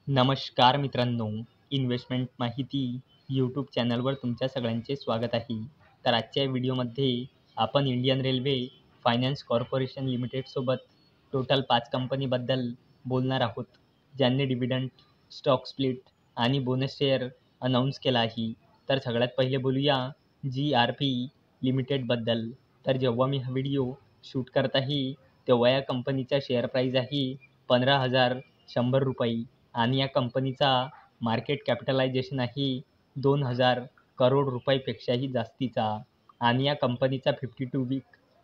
नमस्कार मित्रांनो, इन्व्हेस्टमेंट माहिती यूट्यूब चॅनलवर तुमच्या सगळ्यांचे स्वागत आहे. तर आजच्या व्हिडिओमध्ये आपण इंडियन रेल्वे फायनान्स कॉर्पोरेशन लिमिटेडसोबत टोटल 5 कंपनीबद्दल बोलणार आहोत, ज्यांनी डिव्हिडंड, स्टॉक स्प्लिट आणि बोनस शेअर अनाऊन्स केला आहे. तर सगळ्यात पहिले बोलूया GRP लिमिटेडबद्दल. तर जेव्हा मी हा व्हिडिओ शूट करत आहे, तेव्हा या कंपनीचा शेअर प्राईज आहे ₹15,100 आणि या कंपनीचा मार्केट कॅपिटलायझेशन आहे 2,000 करोड रुपयापेक्षाही जास्तीचा आणि या कंपनीचा 52 वीक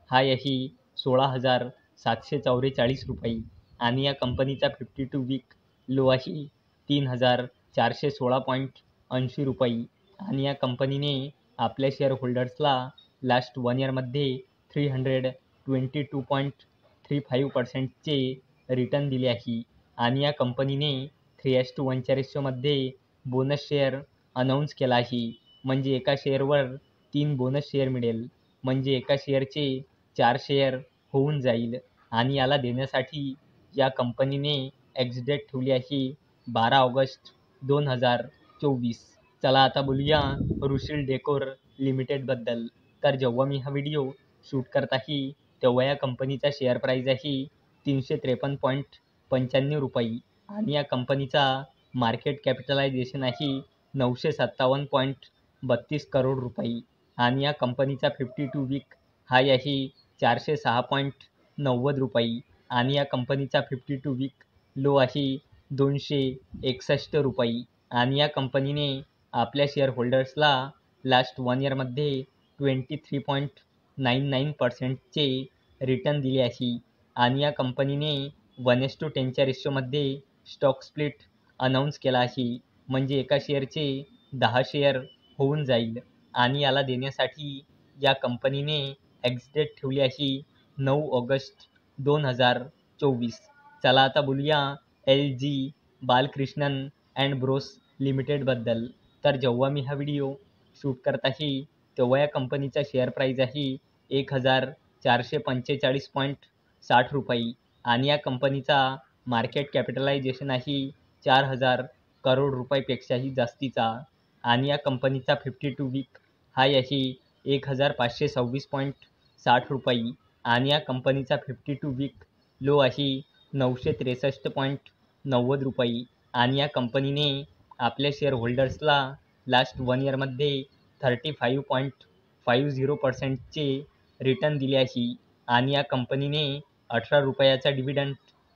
हाय आहे ₹16,744 आणि या कंपनीचा 52 वीक लो आहे ₹3,416.80 आणि या कंपनीने आपल्या शेअर होल्डर्सला लास्ट 1 इयरमध्ये 322.35%चे रिटर्न दिले आहे आणि या कंपनीने 3:1च्या रेशोमध्ये बोनस शेअर अनाऊन्स केला आहे. म्हणजे एका शेअरवर 3 बोनस शेअर मिळेल. म्हणजे एका शेअरचे 4 शेअर होऊन जाईल आणि याला देण्यासाठी या कंपनीने एक्स डेट ठेवली आहे 12 ऑगस्ट 2024. चला आता बोलूया रुशील डेकोर लिमिटेडबद्दल. तर जेव्हा मी हा व्हिडिओ शूट करत आहे, तेव्हा या कंपनीचा शेअर प्राईज आहे ₹353.95 आणि या कंपनीचा मार्केट कॅपिटलायझेशन आहे ₹957.32 करोड रुपये आणि या कंपनीचा 52 वीक हाय आहे ₹406.90 आणि या कंपनीचा 52 वीक लो आहे ₹261 आणि या कंपनीने आपल्या शेअर होल्डर्सला लास्ट 1 इयरमध्ये 23.99%चे रिटर्न दिले आहे आणि या कंपनीने 1:10च्या रेशोमध्ये स्टॉक स्प्लिट अनाऊन्स केला आहे. म्हणजे एका शेअरचे 10 शेअर होऊन जाईल आणि याला देण्यासाठी या कंपनीने एक्स डेट ठेवली आहे 9 ऑगस्ट 2024. चला आता बोलूया LG बालकृष्णन अँड ब्रोस लिमिटेडबद्दल. तर जेव्हा मी हा व्हिडिओ शूट करत आहे, तेव्हा या कंपनीचा शेअर प्राईज आहे ₹1,445.60 आणि या कंपनीचा मार्केट कॅपिटलायझेशन आहे 4,000 करोड रुपयापेक्षाही जास्तीचा आणि या कंपनीचा 52 वीक हाय आहे ₹1,526.60 आणि या कंपनीचा 52 वीक लो आहे ₹963.90 आणि या कंपनीने आपल्या शेअर होल्डर्सला लास्ट 1 इयरमध्ये 35.50%चे रिटर्न दिले आहे आणि या कंपनीने ₹18चा डिव्हिडंड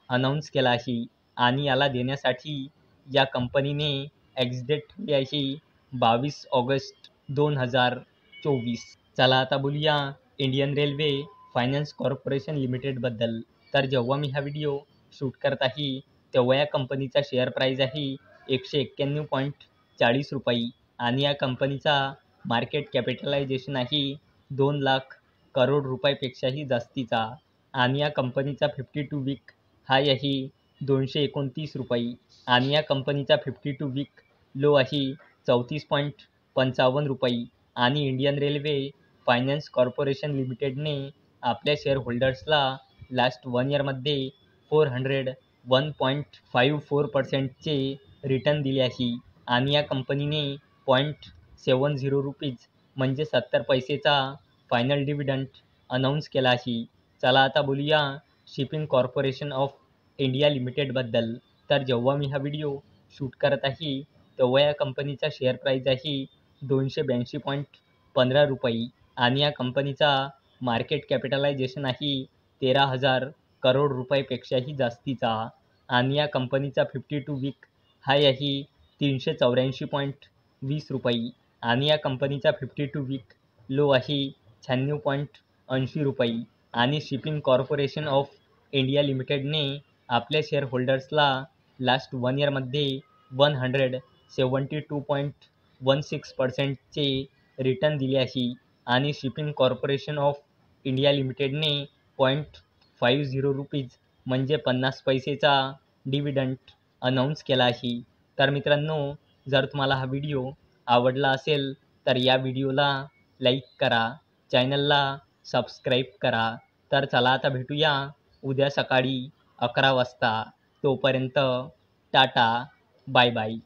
अनाऊन्स केला आहे आणि याला देण्यासाठी या कंपनीने एक्स डेट ठेवली आहे 22 ऑगस्ट 2024. चला आता बोलूया इंडियन रेल्वे फायनान्स कॉर्पोरेशन लिमिटेडबद्दल. तर जेव्हा मी हा व्हिडिओ शूट करत आहे, तेव्हा या कंपनीचा शेअर प्राईज आहे ₹191.40 आणि या कंपनीचा मार्केट कॅपिटलायझेशन आहे 2 लाख करोड रुपयापेक्षाही जास्तीचा आणि या कंपनीचा 52 वीक हाय आहे ₹229 आणि या कंपनीचा 52 वीक लो आहे ₹34.55 आणि इंडियन रेल्वे फायनान्स कॉर्पोरेशन लिमिटेडने आपल्या शेअर होल्डर्सला लास्ट 1 इयरमध्ये 401.54%चे रिटर्न दिले आहे आणि या कंपनीने ₹0.70 म्हणजे 70 पैसेचा फायनल डिव्हिडंड अनाऊन्स केला आहे. चला आता बोलूया शिपिंग कॉर्पोरेशन ऑफ इंडिया लिमिटेडबद्दल. तर जेव्हा मी हा व्हिडिओ शूट करत आहे, तेव्हा या कंपनीचा शेअर प्राईज आहे ₹282.15 आणि या कंपनीचा मार्केट कॅपिटलायझेशन आहे 13,000 करोड रुपयापेक्षाही जास्तीचा आणि या कंपनीचा 52 वीक हाय आहे ₹384.20 आणि या कंपनीचा 52 वीक लो आहे ₹96.80 आणि शिपिंग कॉर्पोरेशन ऑफ इंडिया लिमिटेडने आपल्या शेअर होल्डर्सला लास्ट 1 इयरमध्ये 172.16%चे रिटर्न दिले आहे आणि शिपिंग कॉर्पोरेशन ऑफ इंडिया लिमिटेडने ₹0.50 म्हणजे 50 पैसेचा डिव्हिडंड अनाऊन्स केला आहे. तर मित्रांनो, जर तुम्हाला हा व्हिडिओ आवडला असेल तर या व्हिडिओला लाईक करा, चॅनलला सबस्क्राईब करा. तर चला आता भेटूया उद्या सकाळी 11 वाजता. तोपर्यंत टाटा. Bye bye.